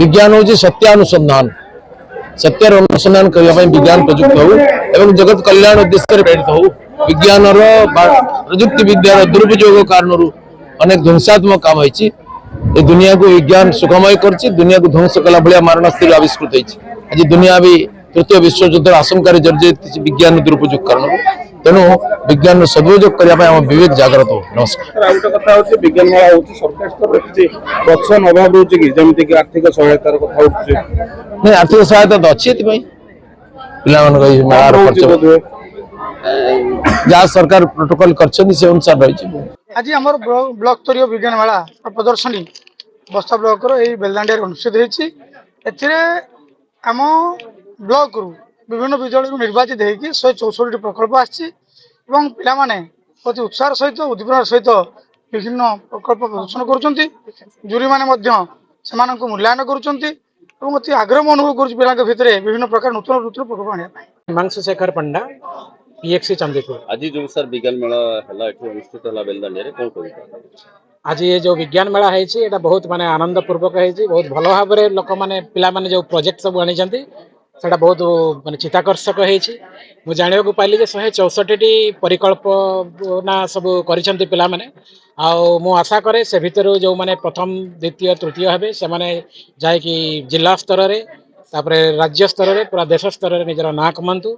विज्ञान हूँ सत्यानुसंधान सत्यर अनुसंधान करने विज्ञान प्रयुक्त हो एवं जगत कल्याण उद्देश्य प्रेरित हो विज्ञान प्रजुक्ति विद्यार दुरुपयोग कारण अनेक ध्वंसात्मक काम होती दुनिया को विज्ञान सुखमय कर दुनिया को ध्वंस कला भाया मारणस्थिर आविष्कृत होती आज दुनिया भी तृतीय विश्वयुद्ध आशंकार जर्जरित विज्ञान दुरुपयोग कारण तेणु विज्ञान सदुपयोग करने विवेक जागृत हो। नमस्कार। विज्ञान मेला होची सरकार स्तर किसी प्रोत्साहन अभाव रोचे कि जमिति कि आर्थिक सहायतार कथा उठुचे नहीं आर्थिक सहायता तो अच्छी थी मेलार जहाँ सरकार प्रोटोकॉल कर अनुसार रही। आज आम ब्लॉक स्तरीय विज्ञान मेला प्रदर्शनी बस्ता ब्लॉक बेलदांडिया अनुष्ठित होती आम ब्लॉक रु विभिन्न विद्यालय निर्वाचित होगी 164 प्रकल्प आसी पाने अति उत्साह सहित उद्दीपनार सहित विभिन्न प्रकल्प प्रदर्शन करूरी मैंने मूल्यांकन कर अति आग्रह अनुभव कर भितर विभिन्न प्रकार नूतन नूतन प्रकल्प आने हिमांशु शेखर पंडा पीएक्सी चंदीपुर। आज जो सर विज्ञान मेला अनुष्ठित है बेलदांडिया कौन कह आज ये जो विज्ञान मेला है बहुत माने आनंद पूर्वक है बहुत भल भाव में लोक मैंने पिला माने जो प्रोजेक्ट सब आनी सेटा बहुत माने चित्ताकर्षक है जाना पाइली 164टी परिकल्पना सब करिसेंती पिला माने मु आशा करे से भितर जो माने प्रथम द्वितीय तृतीय हेबे से माने जाय कि जिला स्तर रे तापरे राज्य स्तर रे पूरा देश स्तर रे निजर ना कमांतु